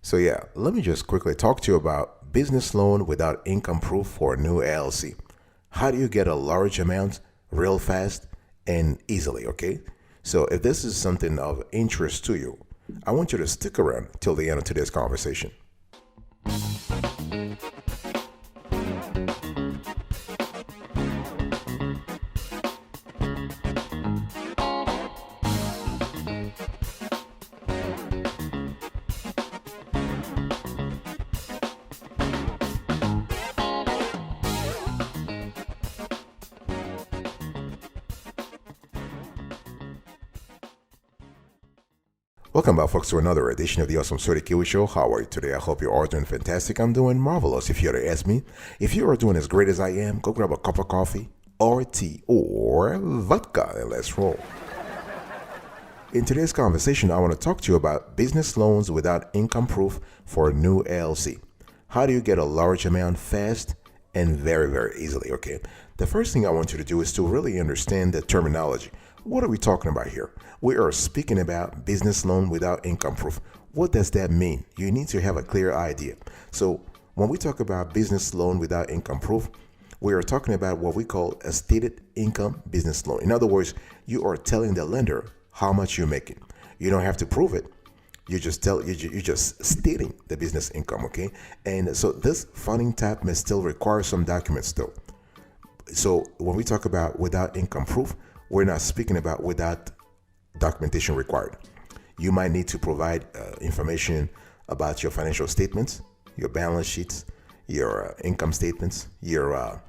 So yeah, let me just quickly talk to you about business loan without income proof for a new LLC. How do you get a large amount real fast and easily, okay? So if this is something of interest to you, I want you to stick around till the end of today's conversation. Welcome back, folks, to another edition of the Awesome Sorty Kiwi Show. How are you today? I hope you are doing fantastic. I'm doing marvelous. If you were to ask me, if you are doing as great as I am, go grab a cup of coffee or tea or vodka and let's roll. In today's conversation, I want to talk to you about business loans without income proof for a new LLC. How do you get a large amount fast and very, very easily? Okay. The first thing I want you to do is to really understand the terminology. What are we talking about here? We are speaking about business loan without income proof. What does that mean? You need to have a clear idea. So when we talk about business loan without income proof, we are talking about what we call a stated income business loan. In other words, you are telling the lender how much you're making. You don't have to prove it. You're just stating the business income, okay? And so this funding type may still require some documents though. So when we talk about without income proof, we're not speaking about without documentation required. You might need to provide information about your financial statements, your balance sheets, your income statements, your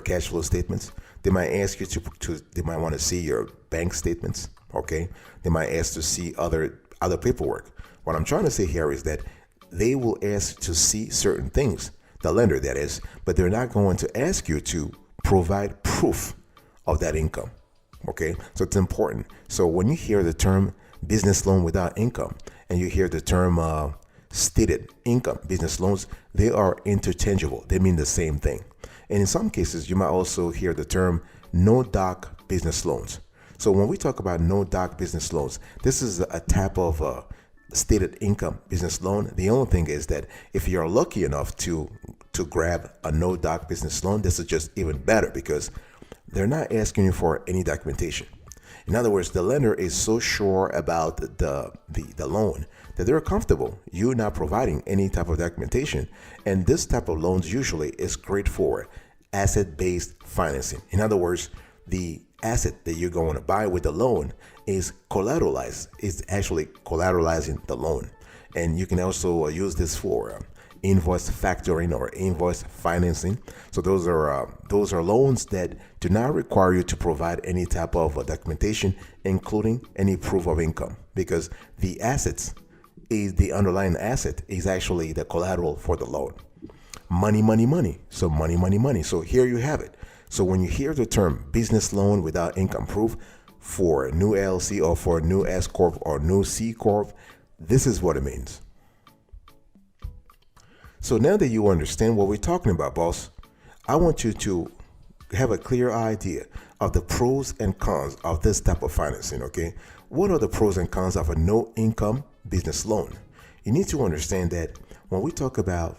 cash flow statements. They might ask you they might want to see your bank statements, okay? They might ask to see other paperwork. What I'm trying to say here is that they will ask to see certain things, the lender that is, but they're not going to ask you to provide proof of that income. Okay, so it's important. So when you hear the term business loan without income and you hear the term stated income business loans, they are interchangeable. They mean the same thing. And in some cases, you might also hear the term no doc business loans. So when we talk about no doc business loans, this is a type of stated income business loan. The only thing is that if you're lucky enough to grab a no doc business loan, this is just even better because they're not asking you for any documentation. In other words, the lender is so sure about the loan that they're comfortable you not providing any type of documentation. And this type of loans usually is great for asset-based financing. In other words, the asset that you're going to buy with the loan is collateralized. It's actually collateralizing the loan. And you can also use this for invoice factoring or invoice financing. So those are loans that do not require you to provide any type of documentation, including any proof of income, because the underlying asset is actually the collateral for the loan. Money, money, money. So money, money, money. So here you have it. So when you hear the term business loan without income proof for a new LLC or for a new S Corp or new C Corp, this is what it means. So now that you understand what we're talking about, boss, I want you to have a clear idea of the pros and cons of this type of financing, okay? What are the pros and cons of a no income business loan? You need to understand that when we talk about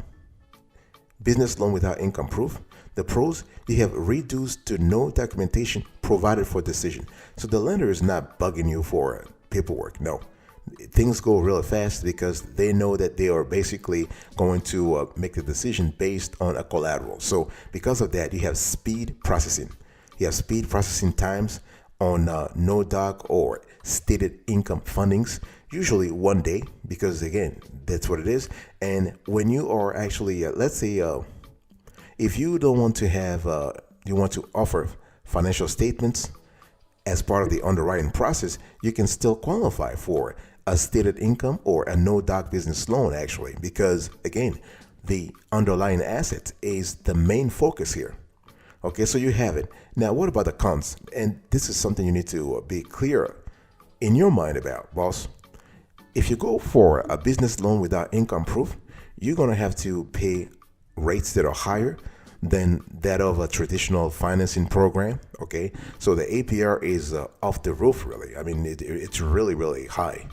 business loan without income proof, the pros, you have reduced to no documentation provided for decision. So the lender is not bugging you for paperwork, no. Things go really fast because they know that they are basically going to make the decision based on a collateral. So because of that, you have speed processing. You have speed processing times on no doc or stated income fundings, usually 1 day, because again, that's what it is. And when you are actually, let's say, if you don't want to have, you want to offer financial statements as part of the underwriting process, you can still qualify for a stated income or a no doc business loan, actually, because again, the underlying asset is the main focus here. Okay, so you have it. Now, what about the cons? And this is something you need to be clear in your mind about, boss. If you go for a business loan without income proof, you're going to have to pay rates that are higher than that of a traditional financing program. Okay, so the APR is off the roof, really. I mean, it's really, really high.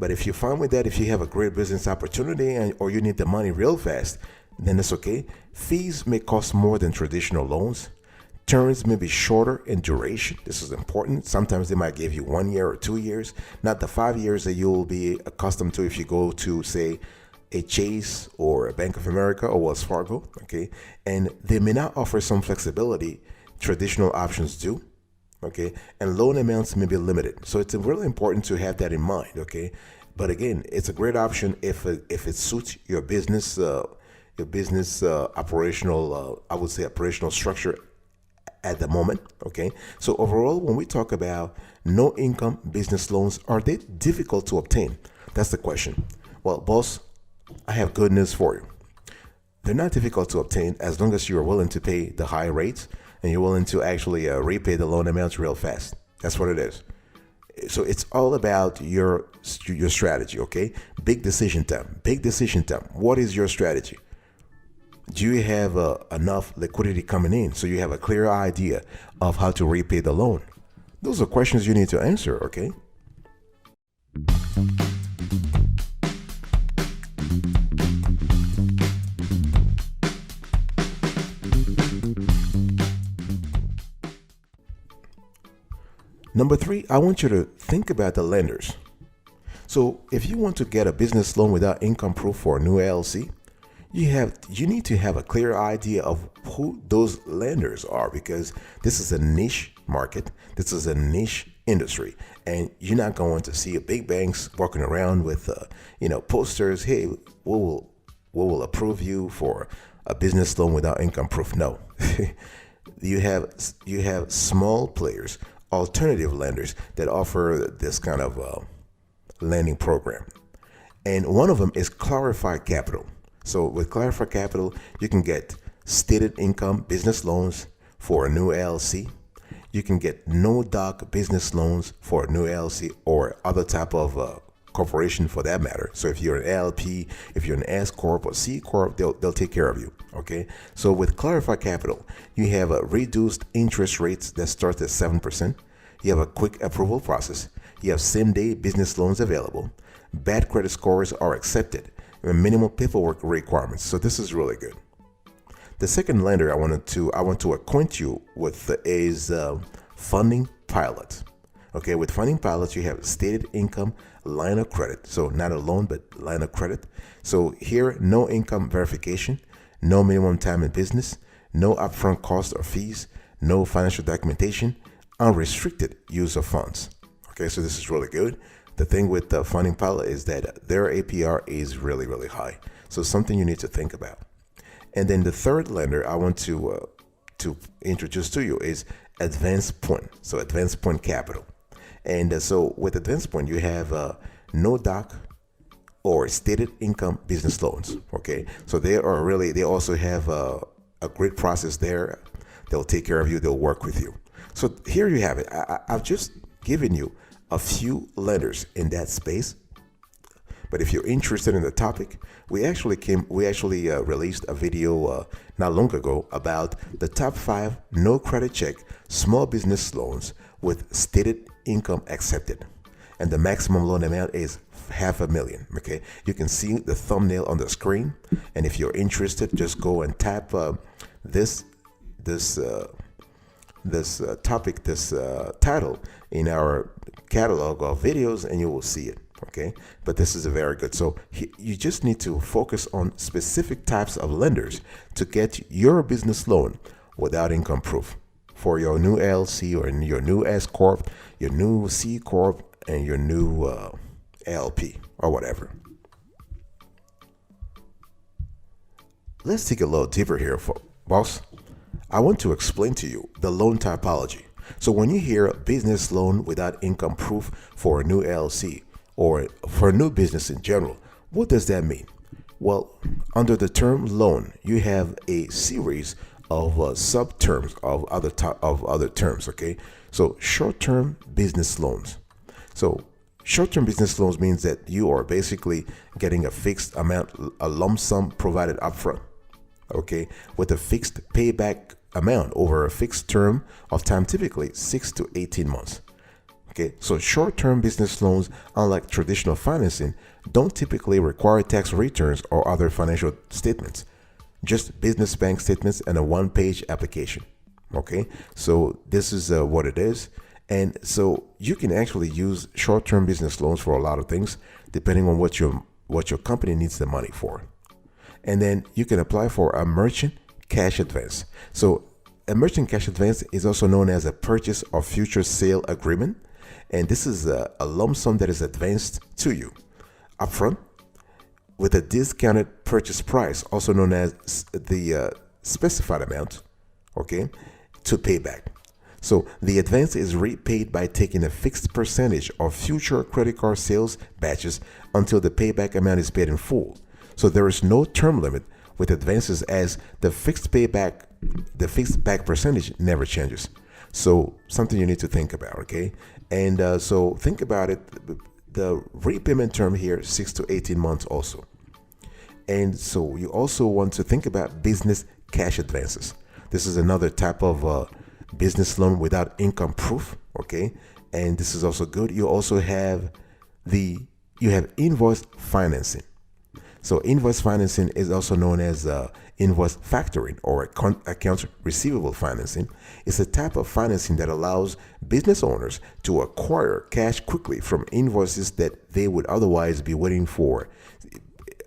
But if you find with that, if you have a great business opportunity or you need the money real fast, then it's okay. Fees may cost more than traditional loans. Terms may be shorter in duration. This is important. Sometimes they might give you 1 year or 2 years, not the 5 years that you'll be accustomed to if you go to, say, a Chase or a Bank of America or Wells Fargo. Okay. And they may not offer some flexibility traditional options do. Okay. And loan amounts may be limited. So it's really important to have that in mind. Okay. But again, it's a great option if it suits your business, operational, I would say operational structure at the moment. Okay. So overall, when we talk about no income business loans, are they difficult to obtain? That's the question. Well, boss, I have good news for you. They're not difficult to obtain as long as you are willing to pay the high rates and you're willing to actually repay the loan amounts real fast. That's what it is. So it's all about your strategy. Okay. Big decision time. Big decision time. What is your strategy? Do you have enough liquidity coming in so you have a clear idea of how to repay the loan? Those are questions you need to answer, okay? Number 3, I want you to think about the lenders. So if you want to get a business loan without income proof for a new LLC, you need to have a clear idea of who those lenders are, because this is a niche market. This is a niche industry, and you're not going to see big banks walking around with posters. Hey, we will approve you for a business loan without income proof. No, you have small players, alternative lenders that offer this kind of lending program, and one of them is Clarify Capital. So with Clarify Capital, you can get stated income business loans for a new LLC. You can get no doc business loans for a new LLC or other type of corporation for that matter. So if you're an LP, if you're an S Corp or C Corp, they'll take care of you. Okay. So with Clarify Capital, you have a reduced interest rates that start at 7%. You have a quick approval process. You have same day business loans available. Bad credit scores are accepted. Minimal paperwork requirements. So this is really good. The second lender I want to acquaint you with is Funding Pilot. Okay, with Funding Pilot, you have stated income line of credit. So not a loan, but line of credit. So here, no income verification, no minimum time in business, no upfront costs or fees, no financial documentation, unrestricted use of funds. Okay, so this is really good. The thing with the Funding Pilot is that their APR is really, really high. So something you need to think about. And then the third lender I want to introduce to you is Advanced Point. So Advanced Point Capital. And so with Advanced Point, you have no doc or stated income business loans. Okay. So they also have a great process there. They'll take care of you. They'll work with you. So here you have it. I've just given you a few lenders in that space. But if you're interested in the topic, we actually released a video not long ago about the top 5 no credit check small business loans with stated income accepted, and the maximum loan amount is $500,000. Okay, you can see the thumbnail on the screen, and if you're interested, just go and tap this title in our catalog of videos and you will see it. Okay, but this is a very good. So you just need to focus on specific types of lenders to get your business loan without income proof for your new LLC or your new S Corp, your new C Corp, and your new LP or whatever. Let's take a little deeper here, boss. I want to explain to you the loan typology. So when you hear a business loan without income proof for a new LLC or for a new business in general, what does that mean? Well, under the term loan, you have a series of sub-terms of other terms. Okay, so short-term business loans. So short-term business loans means that you are basically getting a fixed amount, a lump sum provided upfront. Okay, with a fixed payback amount over a fixed term of time, typically 6 to 18 months. Okay, so short-term business loans, unlike traditional financing, don't typically require tax returns or other financial statements, just business bank statements and a one-page application. Okay, so this is what it is. And so you can actually use short-term business loans for a lot of things, depending on what your company needs the money for. And then you can apply for a merchant cash advance. So a merchant cash advance is also known as a purchase or future sale agreement. And this is a lump sum that is advanced to you upfront with a discounted purchase price, also known as the specified amount, okay, to pay back. So the advance is repaid by taking a fixed percentage of future credit card sales batches until the payback amount is paid in full. So there is no term limit with advances, as the fixed back percentage never changes. So something you need to think about, okay? And so think about it. The repayment term here, 6 to 18 months also. And so you also want to think about business cash advances. This is another type of business loan without income proof, okay? And this is also good. You also have invoice financing. So invoice financing is also known as invoice factoring or accounts receivable financing. It's a type of financing that allows business owners to acquire cash quickly from invoices that they would otherwise be waiting for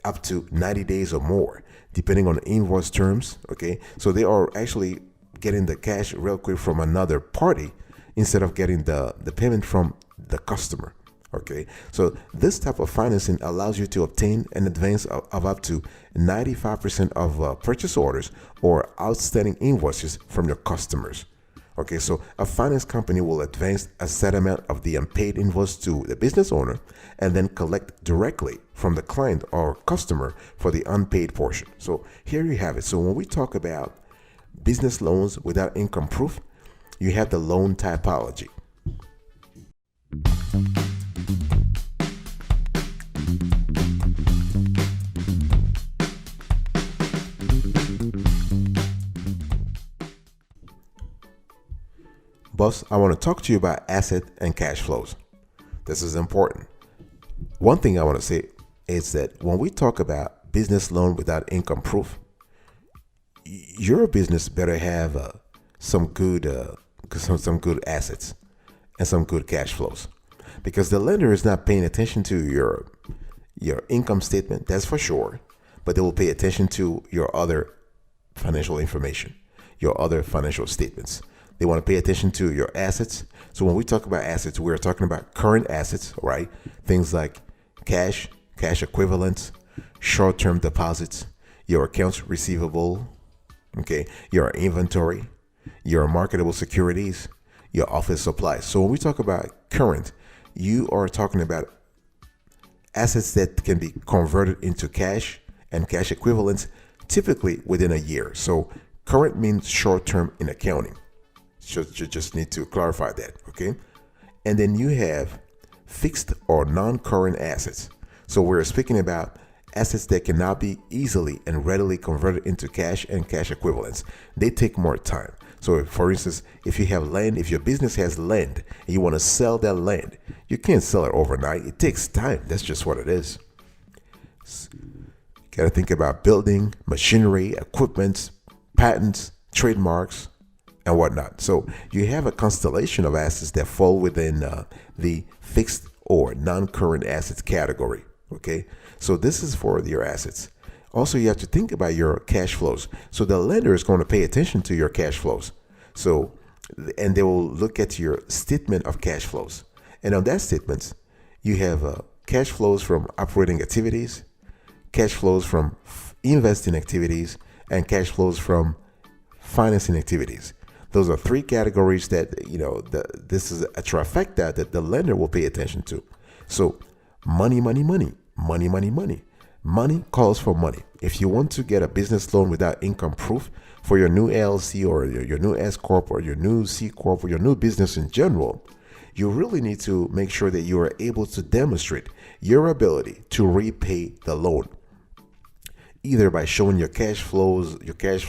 up to 90 days or more, depending on the invoice terms. Okay, so they are actually getting the cash real quick from another party instead of getting the payment from the customer. Okay, so this type of financing allows you to obtain an advance of up to 95% of purchase orders or outstanding invoices from your customers. Okay, so a finance company will advance a set amount of the unpaid invoice to the business owner and then collect directly from the client or customer for the unpaid portion. So here you have it. So when we talk about business loans without income proof, you have the loan typology. Boss, I want to talk to you about asset and cash flows. This is important. One thing I want to say is that when we talk about business loan without income proof, your business better have some good assets and some good cash flows, because the lender is not paying attention to your income statement, that's for sure, but they will pay attention to your other financial information, your other financial statements. They want to pay attention to your assets. So when we talk about assets, we're talking about current assets, right? Things like cash equivalents, short-term deposits, your accounts receivable, okay, your inventory, your marketable securities, your office supplies. So when we talk about current, you are talking about assets that can be converted into cash and cash equivalents typically within a year. So current means short-term in accounting. You just need to clarify that, okay? And then you have fixed or non-current assets. So we're speaking about assets that cannot be easily and readily converted into cash and cash equivalents. They take more time. So for instance, if you have land, if your business has land and you want to sell that land, you can't sell it overnight. It takes time. That's just what it is. Got to think about building, machinery, equipment, patents, trademarks, and whatnot. So you have a constellation of assets that fall within the fixed or non-current assets category. Okay, so this is for your assets. Also, you have to think about your cash flows. So the lender is going to pay attention to your cash flows. So, and they will look at your statement of cash flows. And on that statement, you have cash flows from operating activities, cash flows from investing activities, and cash flows from financing activities. Those are three categories that, this is a trifecta that the lender will pay attention to. So money. Money calls for money. If you want to get a business loan without income proof for your new LLC or your new S Corp or your new C Corp or your new business in general, you really need to make sure that you are able to demonstrate your ability to repay the loan, either by showing your cash inflows, your cash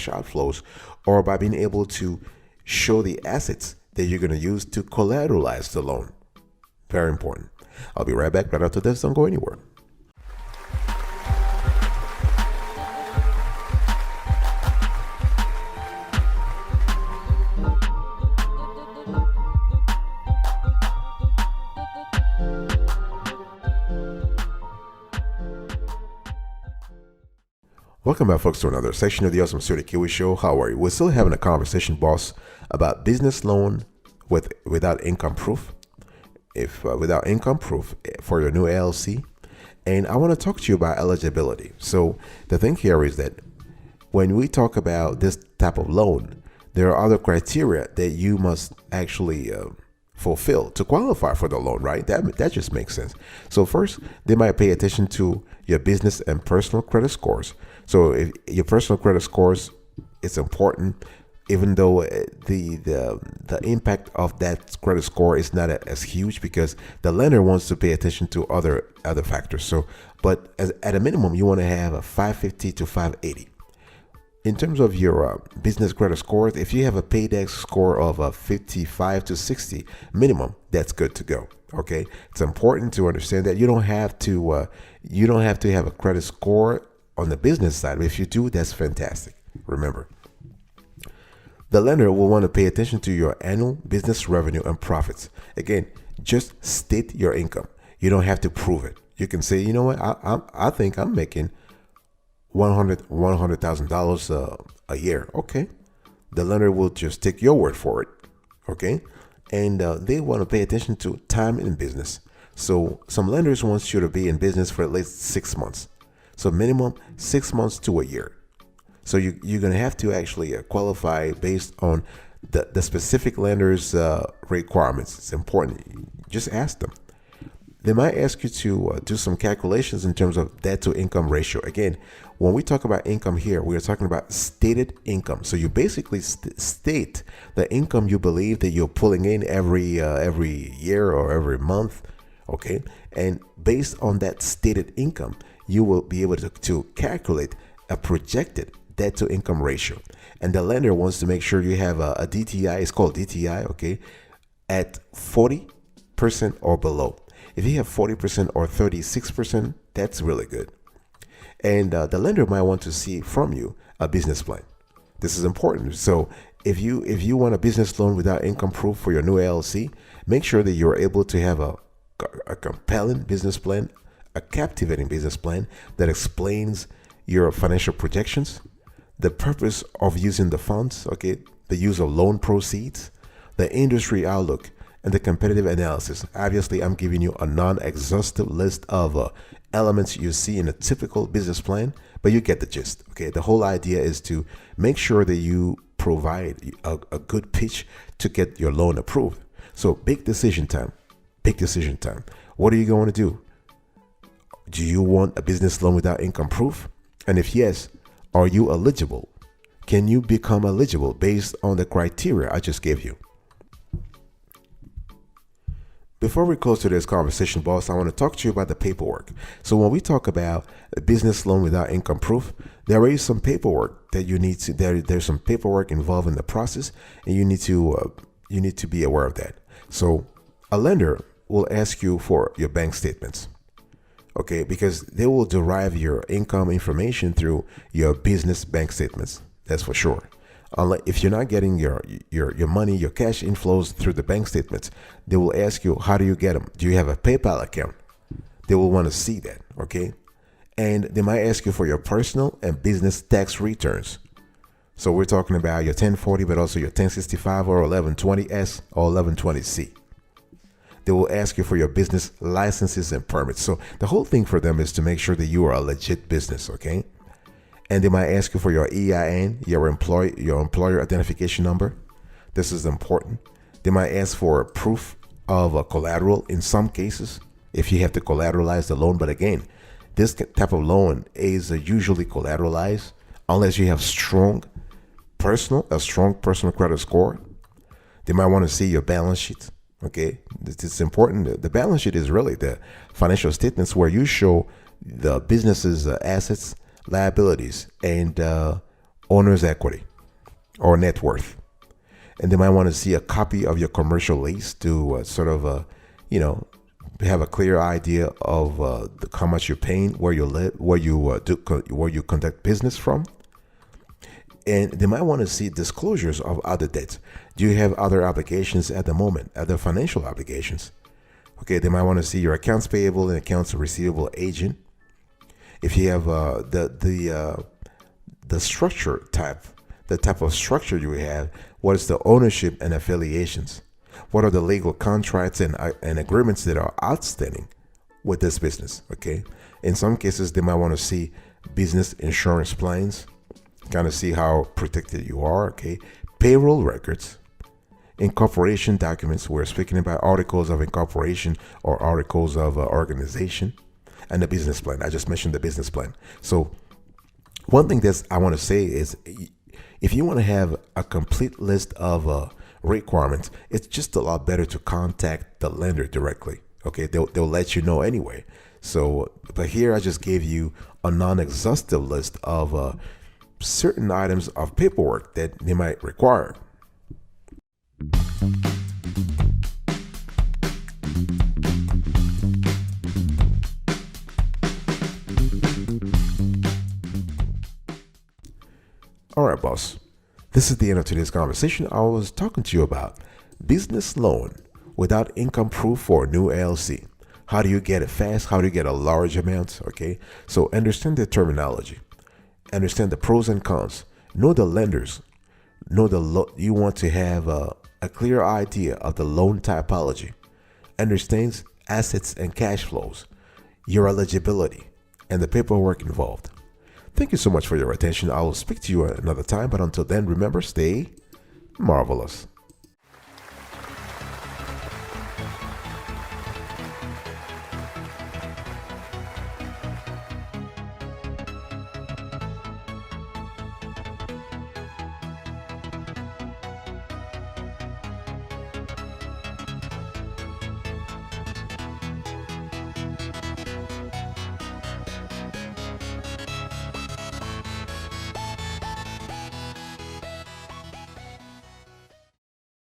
outflows, or by being able to show the assets that you're going to use to collateralize the loan. Very important. I'll be right back right after this. Don't go anywhere. Welcome back, folks, to another section of the Awesome Studio Kiwi Show. How are you? We're still having a conversation, boss, about business loan without income proof. Without income proof for your new LLC. And I want to talk to you about eligibility. So the thing here is that when we talk about this type of loan, there are other criteria that you must actually fulfill to qualify for the loan, right? That just makes sense. So first, they might pay attention to your business and personal credit scores. So if your personal credit scores, it's important, even though the impact of that credit score is not as huge because the lender wants to pay attention to other factors. So, but at a minimum, you want to have a 550 to 580. In terms of your business credit scores, if you have a paydex score of a 55 to 60 minimum, that's good to go. Okay, it's important to understand that you don't have to have a credit score on the business side. But if you do, that's fantastic. Remember, the lender will want to pay attention to your annual business revenue and profits. Again, just state your income. You don't have to prove it. You can say, you know what, I think I'm making $100,000 a year. Okay, the lender will just take your word for it. Okay, and they want to pay attention to time in business. So some lenders want you to be in business for at least 6 months. So minimum 6 months to a year. So you're going to have to actually qualify based on the specific lender's requirements. It's important. Just ask them. They might ask you to do some calculations in terms of debt to income ratio. Again, when we talk about income here, we are talking about stated income. So you basically state the income you believe that you're pulling in every year or every month. Okay. And based on that stated income, you will be able to calculate a projected debt to income ratio. And the lender wants to make sure you have a DTI, it's called DTI, okay, at 40% or below. If you have 40% or 36%, that's really good. And the lender might want to see from you a business plan. This is important. So if you want a business loan without income proof for your new LLC, make sure that you're able to have a compelling business plan, a captivating business plan that explains your financial projections, the purpose of using the funds, okay, the use of loan proceeds, the industry outlook, and the competitive analysis. Obviously, I'm giving you a non-exhaustive list of elements you see in a typical business plan, but you get the gist. Okay, the whole idea is to make sure that you provide a good pitch to get your loan approved. So big decision time. Big decision time. What are you going to do? Do you want a business loan without income proof? And if yes, are you eligible? Can you become eligible based on the criteria I just gave you? Before we close today's conversation, boss, I want to talk to you about the paperwork. So when we talk about a business loan without income proof, there is some paperwork that you need to. There's some paperwork involved in the process, and you need to be aware of that. So a lender will ask you for your bank statements, okay, because they will derive your income information through your business bank statements. That's for sure. If you're not getting your money, your cash inflows through the bank statements, they will ask you, how do you get them? Do you have a PayPal account? They will want to see that, okay? And they might ask you for your personal and business tax returns. So we're talking about your 1040, but also your 1065 or 1120S or 1120C. They will ask you for your business licenses and permits. So the whole thing for them is to make sure that you are a legit business, okay? And they might ask you for your EIN, your employer identification number. This is important. They might ask for proof of a collateral in some cases, if you have to collateralize the loan. But again, this type of loan is usually collateralized unless you have a strong personal credit score. They might want to see your balance sheet. Okay, it's important. The balance sheet is really the financial statements where you show the business's assets, liabilities, and owner's equity or net worth. And they might want to see a copy of your commercial lease to you know, have a clear idea of how much you're paying, where you live, where you conduct business from. And they might want to see disclosures of other debts. Do you have other obligations at the moment, other financial obligations? Okay, they might want to see your accounts payable and accounts receivable agent. If you have the structure type, the type of structure you have, what is the ownership and affiliations? What are the legal contracts and agreements that are outstanding with this business? Okay, in some cases they might want to see business insurance plans, kind of see how protected you are. Okay, payroll records, incorporation documents. We're speaking about articles of incorporation or articles of organization, and the business plan. I just mentioned the business plan. So one thing that I want to say is, if you want to have a complete list of requirements, it's just a lot better to contact the lender directly. Okay, they'll let you know anyway. So, but here I just gave you a non-exhaustive list of certain items of paperwork that they might require. All right, boss. This is the end of today's conversation. I was talking to you about business loan without income proof for a new LLC. How do you get it fast? How do you get a large amount? Okay, so understand the terminology, understand the pros and cons, know the lenders, you want to have a clear idea of the loan typology, understands assets and cash flows, your eligibility, and the paperwork involved. Thank you so much for your attention. I will speak to you another time, but until then, remember, stay marvelous.